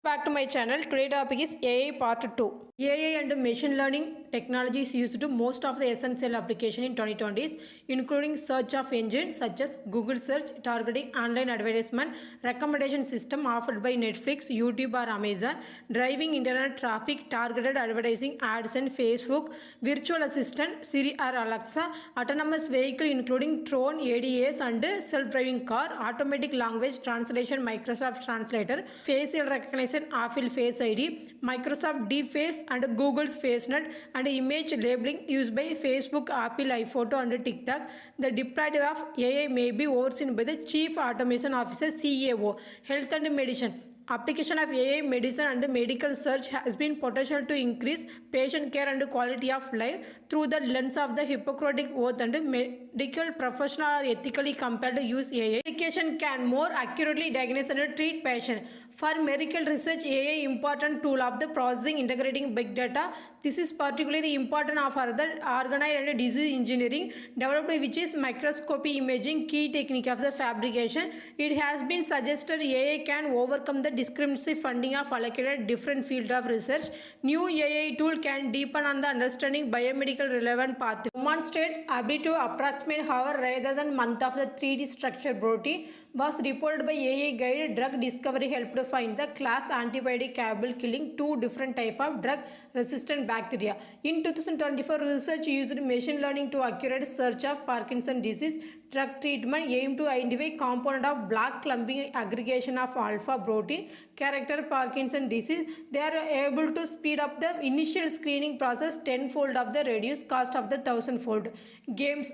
Back to my channel. Today topic is AI part 2. AI and machine learning technology is used to most of the essential application in 2020s, including search of engines such as Google search, targeting online advertisement, recommendation system offered by Netflix, YouTube or Amazon, driving internet traffic, targeted advertising, ads and Facebook, virtual assistant, Siri or Alexa, autonomous vehicle including drone, ADAs and self-driving car, automatic language translation, Microsoft Translator, facial recognition, Apple Face ID, Microsoft Deepface and Google's FaceNet and image labeling used by Facebook, Apple, iPhoto and TikTok. The deployment of AI may be overseen by the Chief Automation Officer (CAO). Health and medicine. Application of AI medicine and medical search has been potential to increase patient care and quality of life through the lens of the Hippocratic Oath and medical professional are ethically compelled to use AI. Application can more accurately diagnose and treat patient. For medical research, AI important tool of the processing integrating big data. This is particularly important for the organoid and disease engineering developed which is microscopy imaging key technique of the fabrication. It has been suggested AI can overcome the discrepancy funding of allocated different field of research. New AI tool can deepen on the understanding biomedical relevant path. Demonstrate ability to approximate hour rather than month of the 3D structure protein was reported by AI guided drug discovery helped to find the class antibiotic capable killing two different type of drug resistant bacteria. In 2024, research used machine learning to accurate search of Parkinson's disease drug treatment aimed to identify component of black clumping aggregation of alpha protein character Parkinson's disease. They are able to speed up the initial screening process tenfold of the reduced cost of the thousandfold. Game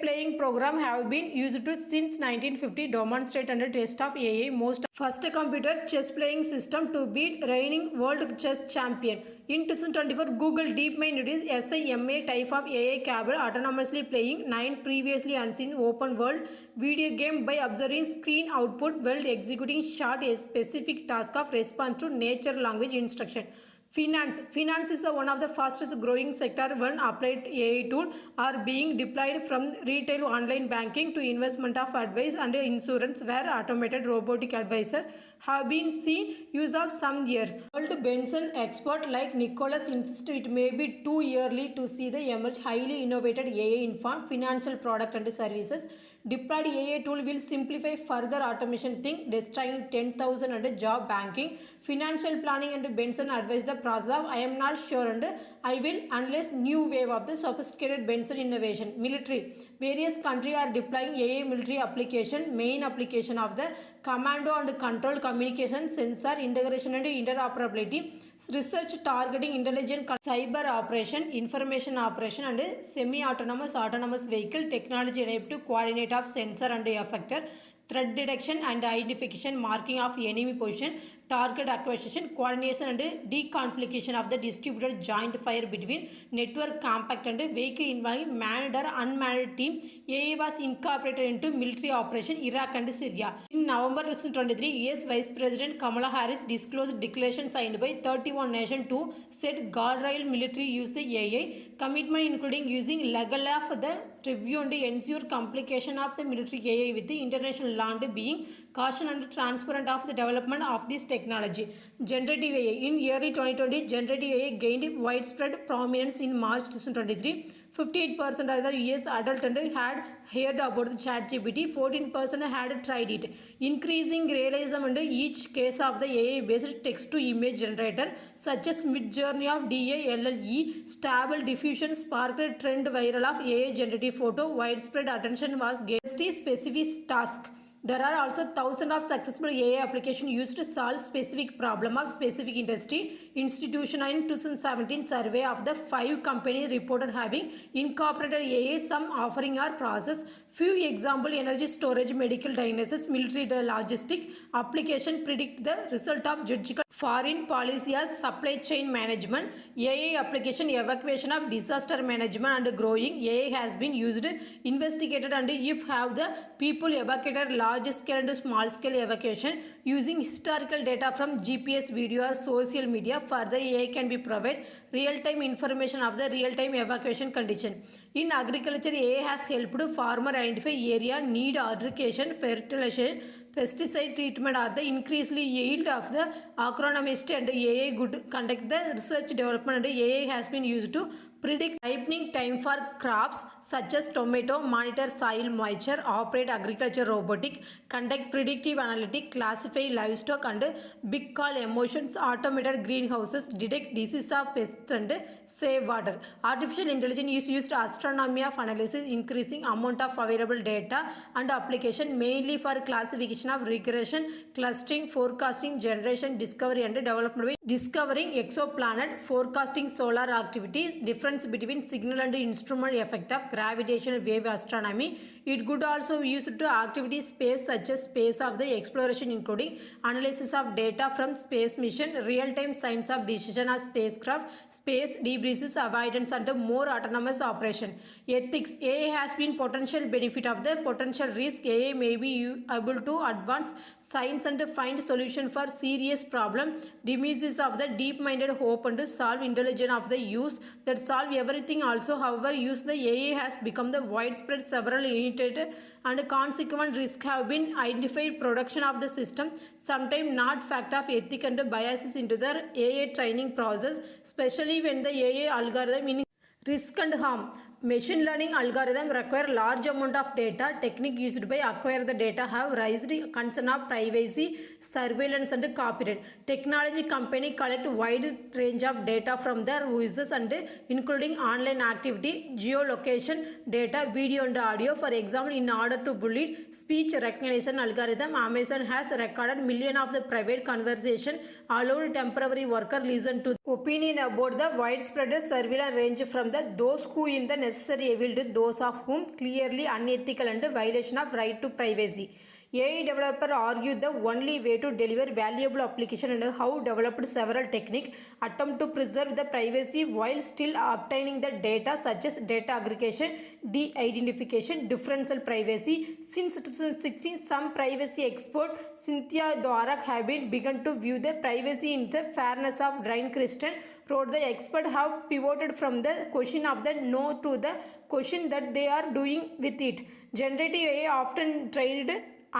playing program have been used to since 1950 demonstrate and test of AI most first computer chess playing system to beat reigning world chess champion. In 2024, Google DeepMind introduced SIMA type of AI capable autonomously playing 9 previously unseen open world video game by observing screen output while executing short a specific task of response to nature language instruction. Finance is one of the fastest growing sector when applied AI tool are being deployed from retail online banking to investment of advice and insurance where automated robotic advisor have been seen use of some years. World Benson expert like Nicholas insists it may be too early to see the emerge highly innovated AI informed financial product and services. Deployed AI tool will simplify further automation thing, destroying 10,000 and job banking, financial planning and Benson advise the process of I am not sure and I will unless new wave of the sophisticated Benson innovation. Military. Various countries are deploying AI military application, main application of the commando and control communication, sensor integration and interoperability, research targeting intelligent cyber operation, information operation and semi-autonomous autonomous vehicle technology enabled to coordinate of sensor and effector, threat detection and identification, marking of enemy position, target acquisition, coordination and deconfliction of the distributed joint fire between network compact and vehicle involving manned or unmanned team. AI was incorporated into military operation Iraq and Syria. In November 2023, US Vice President Kamala Harris disclosed declaration signed by 31 nations to set guardrail military use the AI commitment including using legal of the review and ensure complication of the military AI with the international law and being caution and transparent of the development of this technology. Generative AI. In early 2020, generative AI gained widespread prominence in March 2023. 58% of the US adult had heard about the ChatGPT, 14% had tried it. Increasing realism in each case of the AI-based text-to-image generator such as Midjourney of DALL-E, Stable Diffusion sparked a trend viral of AI generative photo. Widespread attention was given to specific task. There are also thousands of successful AI applications used to solve specific problem of specific industry. Institution in 2017 survey of the 5 companies reported having incorporated AI, some offering or process. Few example energy storage, medical diagnosis, military logistic application predict the result of judicial foreign policy as supply chain management. AI application evacuation of disaster management and growing. AI has been used, investigated and if have the people evacuated large scale and small scale evacuation using historical data from GPS video or social media. Further AI can be provide real-time information of the real-time evacuation condition. In agriculture, AI has helped farmer identify area need irrigation, fertilization, pesticide treatment are the increased yield of the agronomist and AI good conduct the research development and AI has been used to predict ripening time for crops such as tomato, monitor soil moisture, operate agriculture robotic, conduct predictive analytic, classify livestock and big call emotions, automated greenhouses, detect disease of pests and save water. Artificial intelligence is used astronomy of analysis, increasing amount of available data and application mainly for classification of regression, clustering, forecasting, generation, discovery and development by discovering exoplanet, forecasting solar activity, difference between signal and instrument effect of gravitational wave astronomy. It could also be used to activity space such as space of the exploration including analysis of data from space mission, real-time science of decision of spacecraft, space debris avoidance and more autonomous operation. Ethics. AI has been potential benefit of the potential risk. AI may be able to advance science and find solution for serious problem, demise of the deep-minded hope and solve intelligence of the use that solve everything also. However, use the AI has become the widespread, several initiated and consequent risk have been identified. Production of the system sometimes not fact of ethic and biases into the AI training process, especially when the AI algorithm in risk and harm. Machine learning algorithm require large amount of data. Technique used by acquire the data have raised concern of privacy, surveillance and copyright. Technology company collect wide range of data from their users and including online activity, geolocation data, video and audio. For example, in order to bullet speech recognition algorithm, Amazon has recorded million of the private conversation, allowed temporary worker listen to opinion about the widespread surveillance range from the those who in the necessary evil to those of whom clearly unethical and violation of right to privacy. AI developer argued the only way to deliver valuable application and how developed several techniques attempt to preserve the privacy while still obtaining the data such as data aggregation, de-identification, differential privacy. Since 2016, some privacy expert Cynthia Dworak have been begun to view the privacy in the fairness of Brian Christian wrote the expert have pivoted from the question of the no to the question that they are doing with it. Generative AI often trained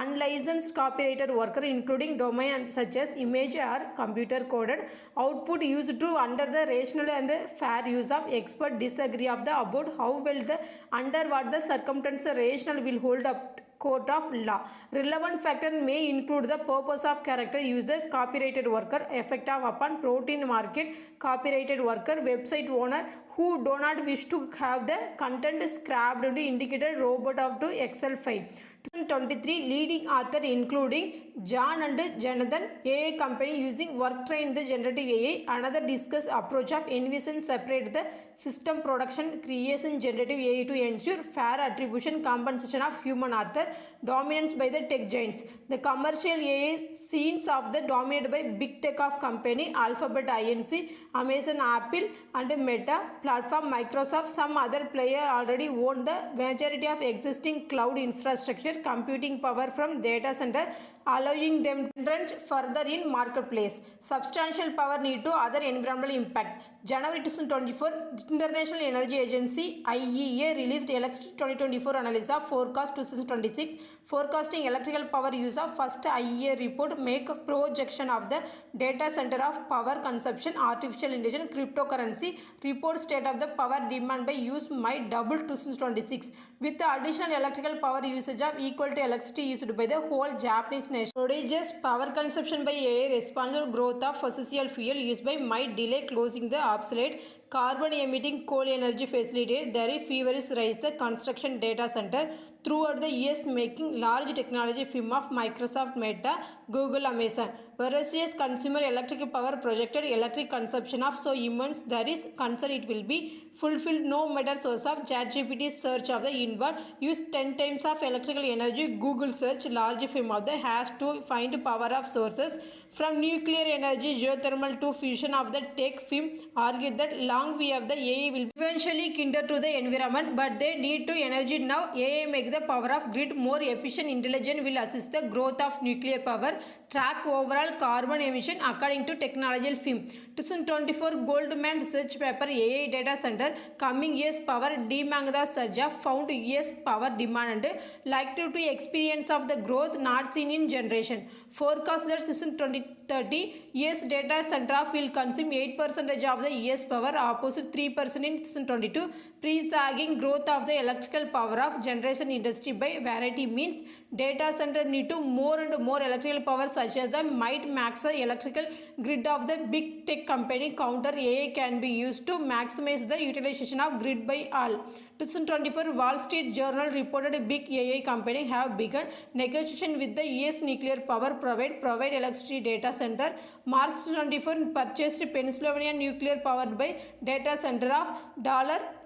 unlicensed copyrighted worker including domain such as image or computer coded output used to under the rational and the fair use of expert disagree of the about how well the under what the circumstance rational will hold up court of law. Relevant factor may include the purpose of character user, copyrighted worker, effect of upon protein market, copyrighted worker, website owner who do not wish to have the content scrapped and indicated robot of to Excel file. 2023 leading author including John and Jonathan, AI company using work trained the generative AI. Another discuss approach of envision separate the system production creation generative AI to ensure fair attribution compensation of human author dominance by the tech giants. The commercial AI scenes of the dominated by big tech of company Alphabet Inc, Amazon, Apple and Meta platform Microsoft. Some other player already own the majority of existing cloud infrastructure computing power from data center, allowing them to rent further in marketplace. Substantial power need to other environmental impact. January 2024, International Energy Agency IEA released Electricity 2024 analysis of forecast 2026. Forecasting electrical power use of first IEA report make a projection of the data center of power consumption, artificial intelligence, cryptocurrency. Report state of the power demand by use might double 2026 with the additional electrical power usage of equal to electricity used by the whole Japanese nation. Prodigious power consumption by AI responsible growth of fossil fuel used by might delay closing the obsolete carbon emitting coal energy facilitated their feverish rise the construction data center throughout the US, making large technology firm of Microsoft, Meta, Google, Amazon. Whereas consumer electric power projected electric consumption of so immense there is concern it will be fulfilled no matter source of ChatGPT search of the inward use 10 times of electrical energy. Google search large firm of the has to find power of sources from nuclear energy, geothermal to fusion of the tech firm argued that long way of the AI will eventually kinder to the environment, but they need to energy now. AI make the power of grid more efficient, intelligent will assist the growth of nuclear power. track overall carbon emission according to technological film. 2024 Goldman research paper AI data center coming years power demand the surge of found years power demand and likely to experience of the growth not seen in generation. Forecast that 2030 years data center will consume 8% of the year's power opposite 3% in 2022. Pre-sagging growth of the electrical power of generation industry by variety means data center need to more and more electrical power such as the might max the electrical grid of the big tech company counter AI can be used to maximize the utilization of grid by all. 2024 Wall Street Journal reported a big AI company have begun negotiation with the US nuclear power provide electricity data center. March 2024 purchased Pennsylvania nuclear power by data center of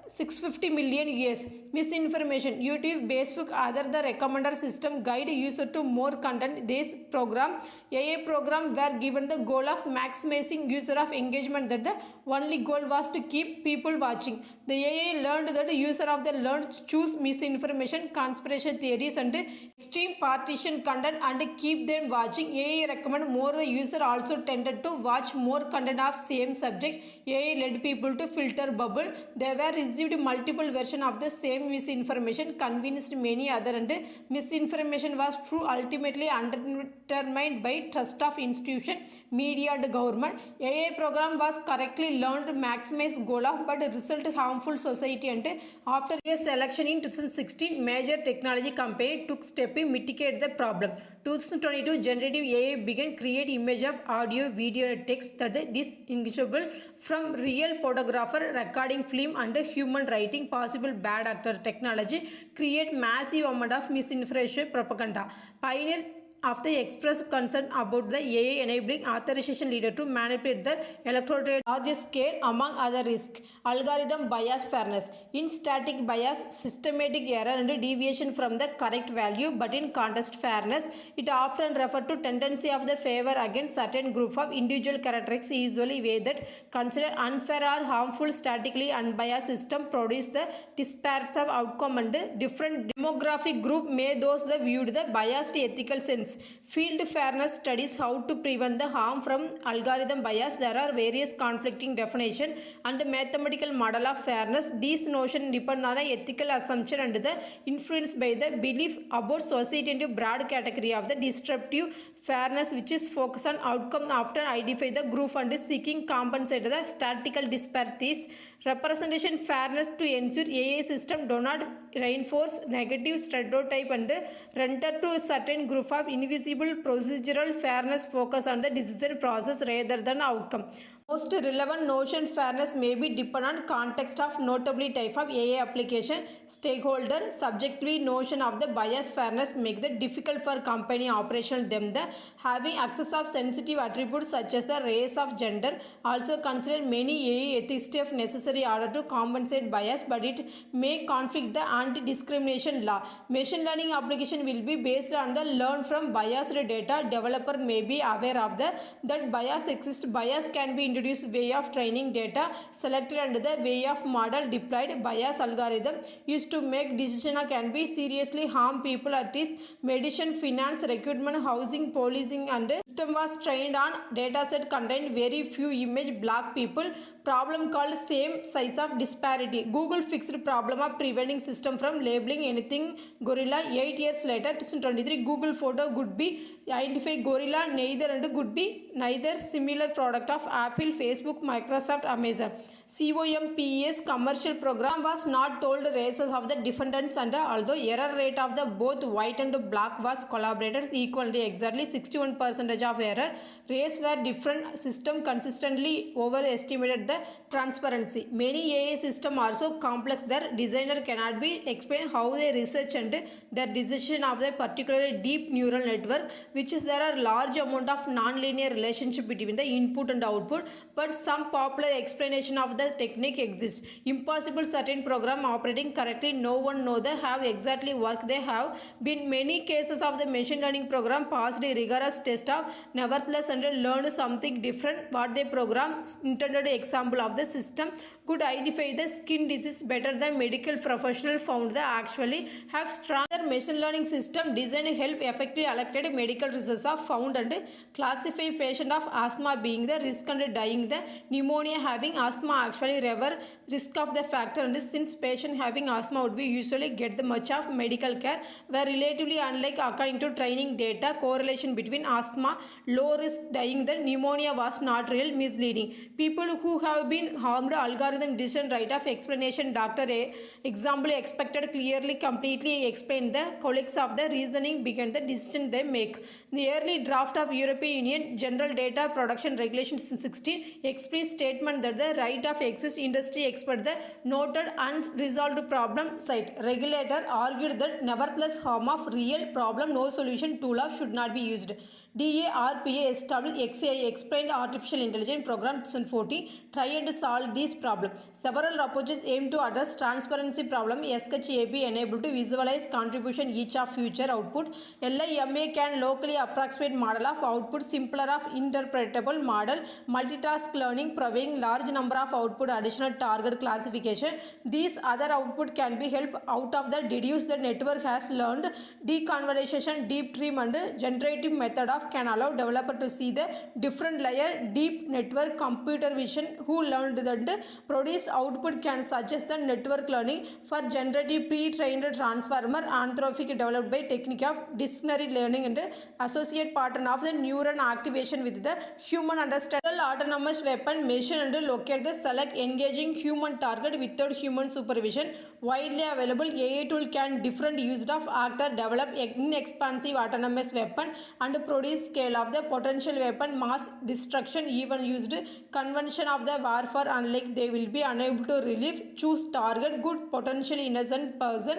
$650 million US. Misinformation. YouTube, Facebook, other the recommender system guide user to more content. This program, AI program were given the goal of maximizing user of engagement that the only goal was to keep people watching. The AI learned that the user of the learned choose misinformation, conspiracy theories and extreme partition content and keep them watching. AI recommend more the user also tended to watch more content of same subject. AI led people to filter bubble. They were received multiple version of the same misinformation, convinced many other and misinformation was true ultimately undetermined by trust of institution, media and government. AI program was correctly learned maximize goal of but result harmful society and after a selection in 2016 major technology company took step to mitigate the problem. 2022 generative AI began create image of audio, video and text that is distinguishable from real photographer, recording film and human writing. Possible bad actor technology create massive amount of misinformation propaganda. Pioneer of the expressed concern about the AI enabling authorization leader to manipulate the electorate large scale among other risks. Algorithm bias fairness. In static bias, systematic error and deviation from the correct value, but in context fairness, it often refers to tendency of the favor against certain group of individual characteristics, usually way that consider unfair or harmful. Statically unbiased system produce the disparities of outcome and different demographic group may those that viewed the biased ethical sense. Field fairness studies how to prevent the harm from algorithm bias. There are various conflicting definition and mathematical model of fairness. These notions depend on the ethical assumption and the influence by the belief about society into broad category of the disruptive fairness which is focused on outcome often identify the group and seeking compensate the statistical disparities. Representation fairness to ensure AI system do not reinforce negative stereotype and render to a certain group of invisible. Procedural fairness focus on the decision process rather than outcome. Most relevant notion fairness may be depend on context of notably type of AI application, stakeholder, subjectively notion of the bias fairness make it difficult for company operational them the having access of sensitive attributes such as the race of gender. Also consider many AI ethics if necessary order to compensate bias, but it may conflict the anti-discrimination law. Machine learning application will be based on the learn from biased data. Developer may be aware of the that bias exists. Bias can be introduced way of training data selected and the way of model deployed. Bias algorithm used to make decision can be seriously harm people at least medicine, finance, recruitment, housing, policing and system was trained on dataset contained very few image black people. Problem called same size of disparity. Google fixed problem of preventing system from labeling anything gorilla. 8 years later 2023 Google photo could be identify gorilla neither and could be neither similar product of Apple, Facebook, Microsoft, Amazon. COMPAS commercial program was not told races of the defendants and although error rate of the both white and black was collaborated equally exactly 61% of error race were different. System consistently overestimated the transparency. Many AI system are so complex that designer cannot be explained how they research and their decision of the particularly deep neural network which is there are large amount of non-linear relationship between the input and output, but some popular explanation of the technique exists. Impossible certain program operating correctly, no one know they have exactly work. They have been many cases of the machine learning program passed rigorous test of nevertheless and learn something different what they program intended example of the system could identify the skin disease better than medical professional found the actually have stronger machine learning system designed to help effectively allocated medical resources are found and classify patient of asthma being the risk and dying the pneumonia having asthma actually rever risk of the factor and since patient having asthma would be usually get the much of medical care were relatively unlike according to training data correlation between asthma low risk dying the pneumonia was not real misleading people who have been harmed algorithm decision right of explanation doctor a example expected clearly completely explain the colleagues of the reasoning behind the decision they make the early draft of European Union General Data Protection Regulations in 16 explicit statement that the right of exist industry expert the noted unresolved problem site regulator argued that nevertheless harm of real problem no solution tool of should not be used. DARPA established XAI explained artificial intelligence program 2014 try and solve this problem. Several approaches aim to address transparency problem. SketchAP enabled to visualize contribution each of future output. LIMA can locally approximate model of output simpler of interpretable model. Multitask learning providing large number of output additional target classification. These other output can be helped out of the deduce the network has learned deconvolution deep trim and generative method of can allow developer to see the different layer deep network computer vision who learned that produce output can suggest the network learning for generative pre-trained transformer anthropic developed by technique of dictionary learning and associate pattern of the neuron activation with the human understanding autonomous weapon mission and locate the select engaging human target without human supervision widely available AI tool can different used of actor develop inexpensive autonomous weapon and produce scale of the potential weapon mass destruction even used convention of the warfare unlike they will be unable to relieve choose target good potentially innocent person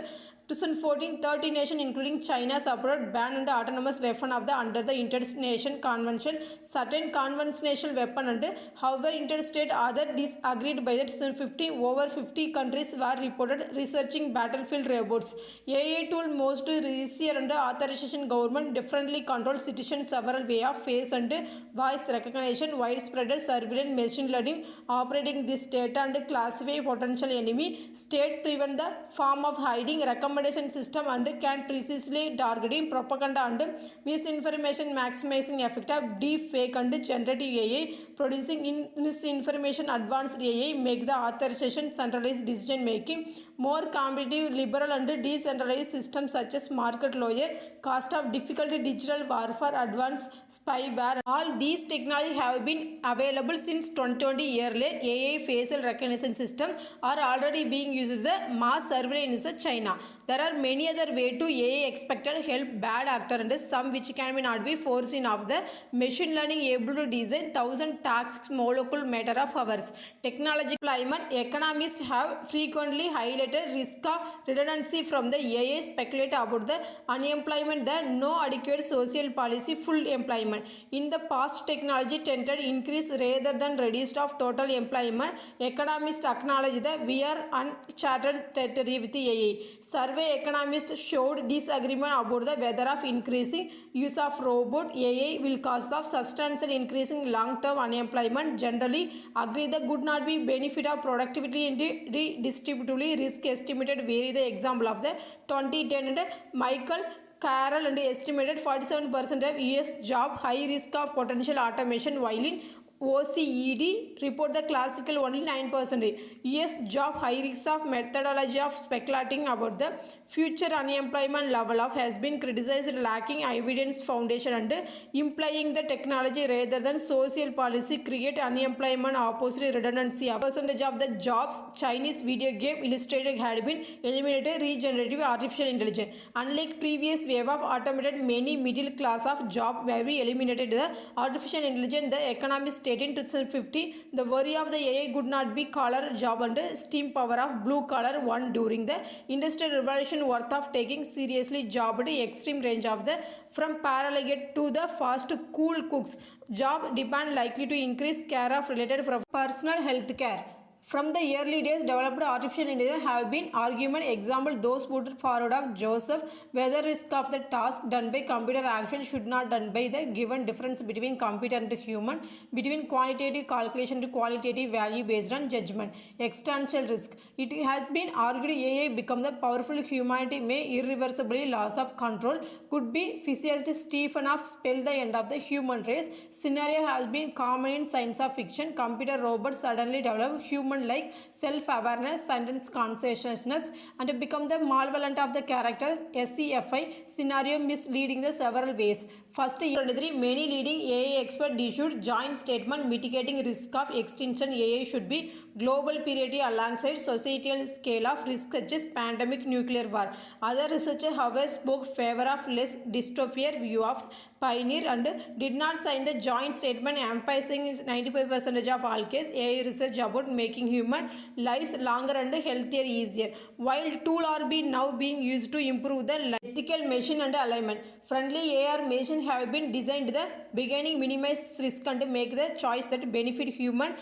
2014 30 nations including China supported ban and autonomous weapon of the under the International Convention certain conventional weapon and however interstate other disagreed by the 2015 over 50 countries were reported researching battlefield robots. AI tool most easier under authorization government differently control citizens several way of face and voice recognition widespread surveillance machine learning operating this data and classify potential enemy state prevent the form of hiding recommendation system and can precisely targeting propaganda and misinformation maximizing effect of deep fake and generative AI producing misinformation advanced AI make the authorization centralized decision making more competitive liberal and decentralized systems such as market lawyer cost of difficulty digital warfare advanced spyware all these technology have been available since 2020 earlier AI facial recognition system are already being used in the mass surveillance in China. There are many other way to AI expected help bad actor and some which can be not be foreseen of the machine learning able to design 1000 tasks molecule matter of hours. Technology climate economists have frequently highlighted risk of redundancy from the AI speculate about the unemployment the no adequate social policy full employment. In the past technology tended increase rather than reduced of total employment. Economists acknowledge that we are uncharted territory with the AI. Survey economists showed disagreement about the whether of increasing use of robot AI will cause of substantial increase in long-term unemployment. Generally agree that could not be benefit of productivity and redistributively risk estimated vary the example of the 2010 and Michael Carroll and estimated 47% of US job high risk of potential automation while in OCED report the classical only 9%. US job high risk of methodology of speculating about the future unemployment level of has been criticized lacking evidence foundation and implying the technology rather than social policy create unemployment opposite redundancy. A percentage of the jobs Chinese video game illustrated had been eliminated regenerative artificial intelligence. Unlike previous wave of automated many middle class of job were eliminated the artificial intelligence the economist in 2015 the worry of the AI could not be collar job and steam power of blue collar one during the industrial revolution worth of taking seriously job at extreme range of the from paralegal to the fast cool cooks job demand likely to increase care of related from personal health care. From the early days, developed artificial intelligence have been argument. Example, those put forward of Joseph, whether risk of the task done by computer action should not done by the given difference between computer and human, between quantitative calculation to qualitative value based on judgment. Existential risk. It has been argued AI become the powerful humanity may irreversibly loss of control. Could be physicist Stephen of spell the end of the human race. Scenario has been common in science of fiction. Computer robots suddenly develop human like self-awareness, sentence consciousness, and become the malevolent of the characters. SCFI scenario misleading the several ways. First, 23 many leading AI experts issued joint statement mitigating risk of extinction. AI should be global priority alongside societal scale of risk such as pandemic, nuclear war. Other researchers, however, spoke favor of less dystopian view of pioneer and did not sign the joint statement, emphasizing 95% of all cases AI research about making human lives longer and healthier easier. While tools are now being used to improve the ethical machine and alignment, friendly AI machines have been designed the beginning minimize risk and make the choice that benefit human.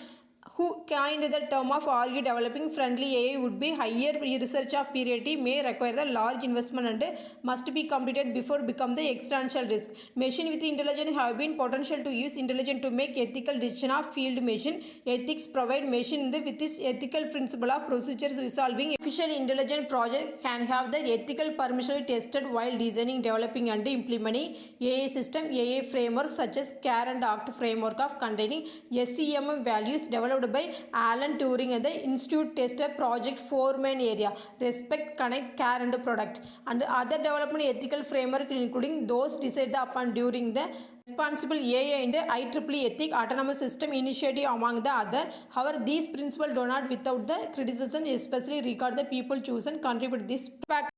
Who coined the term of argue developing friendly AI would be higher research of priority may require the large investment and must be completed before become the existential risk. Machine with intelligence have been potential to use intelligence to make ethical decision of field machine. Ethics provide machine with its ethical principle of procedures resolving. Official intelligent project can have the ethical permission tested while designing, developing and implementing AI system. AI framework such as CARE and ACT framework of containing SCM values developed by Alan Turing and the Institute tested project four main area: respect, connect, care and product, and other development ethical framework including those decided upon during the responsible AI and IEEE ethic autonomous system initiative among the other. However, these principles do not without the criticism, especially regard the people chosen contribute this fact.